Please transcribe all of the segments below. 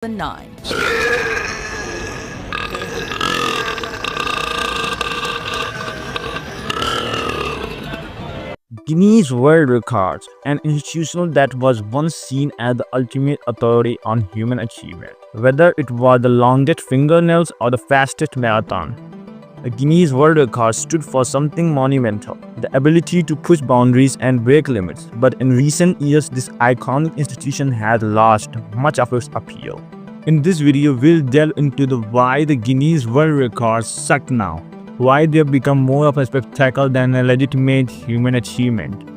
2009. Guinness World Records, an institution that was once seen as the ultimate authority on human achievement. Whether it was the longest fingernails or the fastest marathon, the Guinness World Record stood for something monumental, the ability to push boundaries and break limits. But in recent years, this iconic institution has lost much of its appeal. In this video, we'll delve into why the Guinness World Records suck now, why they've become more of a spectacle than a legitimate human achievement,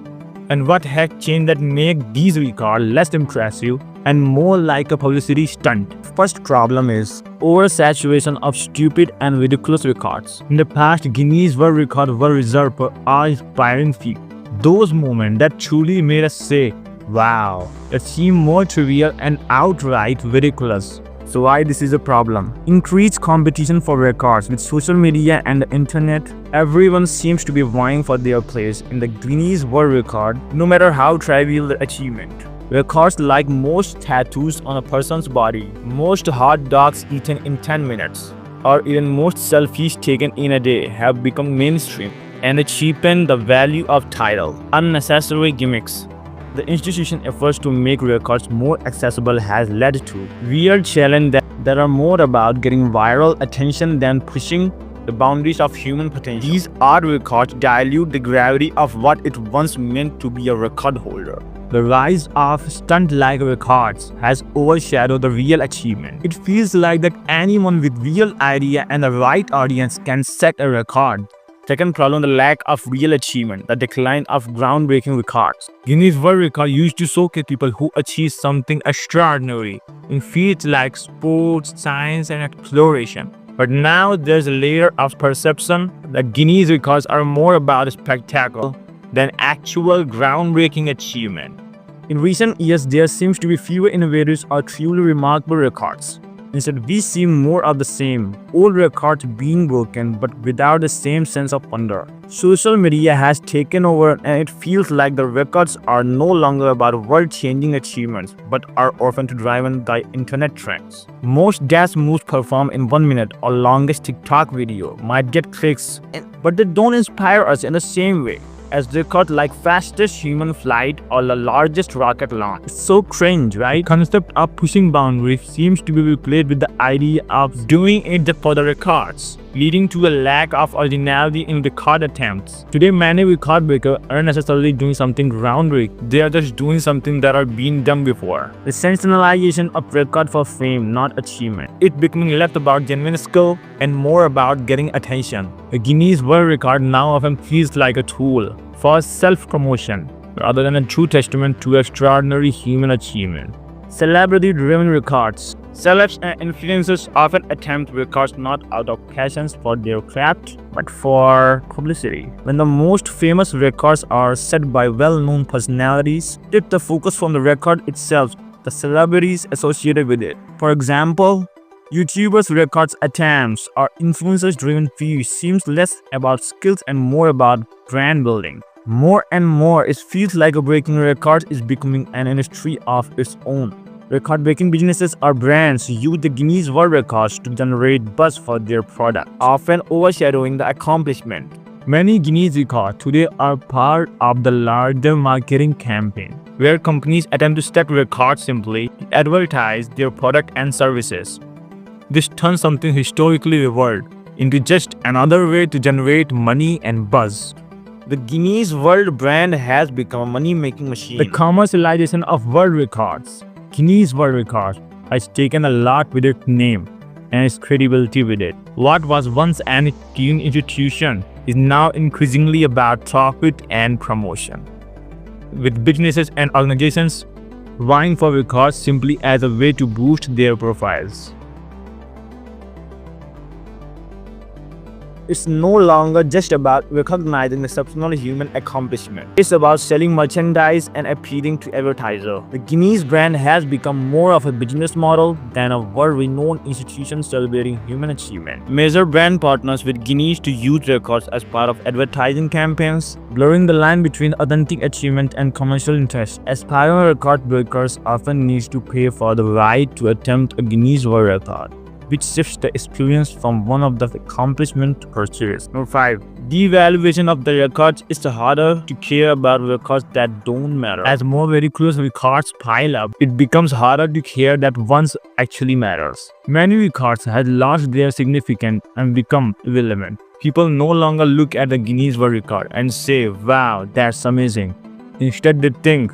and what has changed that make these records less impressive and more like a publicity stunt. First problem is oversaturation of stupid and ridiculous records. In the past, Guinness World Records were reserved for awe-inspiring feats. Those moments that truly made us say, wow, that seem more trivial and outright ridiculous. So why this is a problem? Increased competition for records. With social media and the internet, everyone seems to be vying for their place in the Guinness World Record, no matter how trivial the achievement. Records like most tattoos on a person's body, most hot dogs eaten in 10 minutes, or even most selfies taken in a day have become mainstream, and they cheapen the value of title. Unnecessary gimmicks. The institution's efforts to make records more accessible has led to real challenges that are more about getting viral attention than pushing the boundaries of human potential. These odd records dilute the gravity of what it once meant to be a record holder. The rise of stunt-like records has overshadowed the real achievement. It feels like that anyone with real idea and the right audience can set a record. Second problem, the lack of real achievement, the decline of groundbreaking records. Guinness World Record used to showcase people who achieved something extraordinary in fields like sports, science, and exploration. But now there's a layer of perception that Guinness records are more about a spectacle than actual groundbreaking achievement. In recent years, there seems to be fewer innovators or truly remarkable records. Instead, we see more of the same, old records being broken but without the same sense of wonder. Social media has taken over and it feels like the records are no longer about world-changing achievements but are often driven by internet trends. Most dance moves performed in 1 minute or longest TikTok video might get clicks, but they don't inspire us in the same way as records like fastest human flight or the largest rocket launch. It's so cringe, right? The concept of pushing boundaries seems to be replaced with the idea of doing it for the records, leading to a lack of originality in record attempts. Today, many record breakers aren't necessarily doing something groundbreaking. They are just doing something that are being done before. The sensationalization of record for fame, not achievement. It's becoming less about genuine skill and more about getting attention. A Guinness World Record now often feels like a tool for self-promotion rather than a true testament to extraordinary human achievement. Celebrity-driven records. Celebs and influencers often attempt records not out of passion for their craft, but for publicity. When the most famous records are set by well-known personalities, shift the focus from the record itself, the celebrities associated with it. For example, YouTubers' records attempts or influencers-driven feeds seems less about skills and more about brand building. More and more, it feels like breaking records is becoming an industry of its own. Record-breaking businesses or brands use the Guinness World Records to generate buzz for their product, often overshadowing the accomplishment. Many Guinness records today are part of the larger marketing campaign, where companies attempt to set records simply to advertise their product and services. This turns something historically revered into just another way to generate money and buzz. The Guinness World brand has become a money-making machine. The commercialization of world records. Guinness World Records has taken a lot with its name and its credibility with it. What was once an esteemed institution is now increasingly about profit and promotion, with businesses and organizations vying for records simply as a way to boost their profiles. It's no longer just about recognizing exceptional human accomplishment. It's about selling merchandise and appealing to advertisers. The Guinness brand has become more of a business model than a world-renowned institution celebrating human achievement. Major brand partners with Guinness to use records as part of advertising campaigns, blurring the line between authentic achievement and commercial interest. Aspiring record breakers often need to pay for the right to attempt a Guinness World Record, which shifts the experience from one of the accomplishment to purchase. Number 5. The evaluation of the records is harder to care about records that don't matter. As more ridiculous records pile up, it becomes harder to care that ones actually matters. Many records have lost their significance and become irrelevant. People no longer look at the Guinness World Record and say, "Wow, that's amazing." Instead, they think,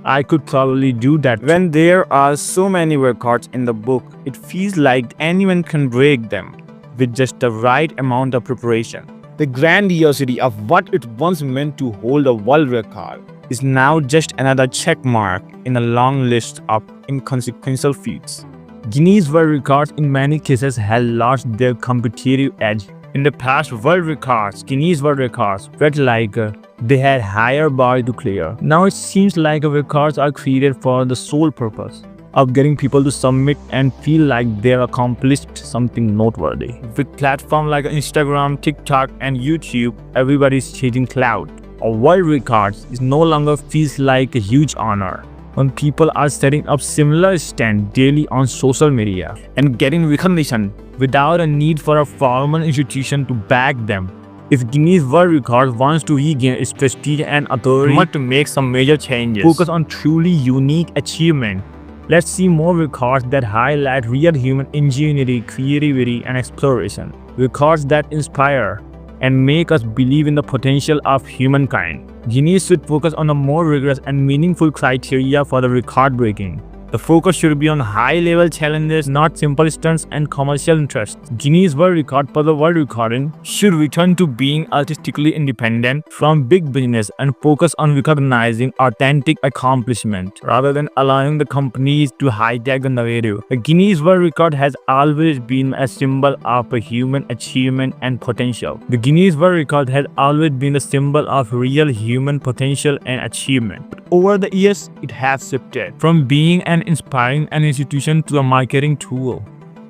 "I could probably do that." When there are so many records in the book, it feels like anyone can break them with just the right amount of preparation. The grandiosity of what it once meant to hold a world record is now just another check mark in a long list of inconsequential feats. Guinness World Records in many cases have lost their competitive edge. In the past, world records, Guinness World Records, felt like they had higher bar to clear. Now it seems like records are created for the sole purpose of getting people to submit and feel like they've accomplished something noteworthy. With platforms like Instagram, TikTok, and YouTube, everybody's chasing clout. A world records is no longer feels like a huge honor when people are setting up similar stands daily on social media and getting recognition without a need for a formal institution to back them. If Guinness World Records wants to regain its prestige and authority, it must make some major changes. Focus on truly unique achievement. Let's see more records that highlight real human ingenuity, creativity, and exploration. Records that inspire and make us believe in the potential of humankind. Guinness should focus on a more rigorous and meaningful criteria for the record breaking. The focus should be on high-level challenges, not simple stunts and commercial interests. Guinness World Record for the world recording should return to being artistically independent from big business and focus on recognizing authentic accomplishment rather than allowing the companies to hijack the narrative. The Guinness World Record has always been a symbol of a human achievement and potential. The Guinness World Record has always been a symbol of real human potential and achievement. But over the years, it has shifted from being an inspiring an institution to a marketing tool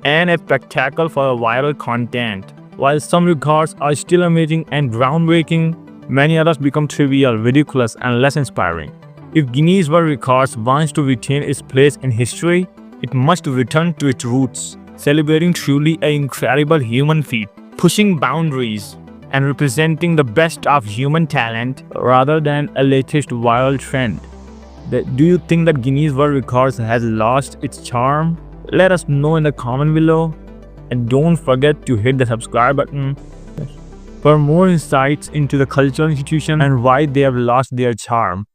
and a spectacle for viral content. While some records are still amazing and groundbreaking, many others become trivial, ridiculous, and less inspiring. If Guinness World Records wants to retain its place in history, it must return to its roots, celebrating truly an incredible human feat, pushing boundaries, and representing the best of human talent rather than a latest viral trend. Do you think that Guinness World Records has lost its charm? Let us know in the comment below, and don't forget to hit the subscribe button for more insights into the cultural institution and why they have lost their charm.